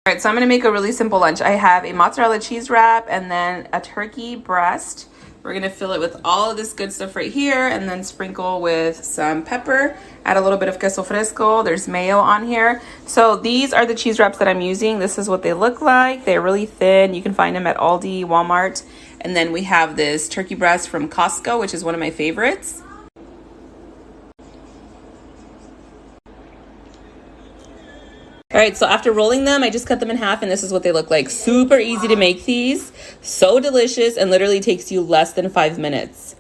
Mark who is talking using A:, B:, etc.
A: All right, so I'm gonna make a really simple lunch. I have a mozzarella cheese wrap and then a turkey breast. We're gonna fill it with all of this good stuff right here and then sprinkle with some pepper, add a little bit of queso fresco. There's mayo on here. So these are the cheese wraps that I'm using. This is what they look like. They're really thin. You can find them at Aldi, Walmart. And then we have this turkey breast from Costco, which is one of my favorites. All right, so after rolling them, I just cut them in half and this is what they look like. Super easy to make these, so delicious, and literally takes you less than 5 minutes.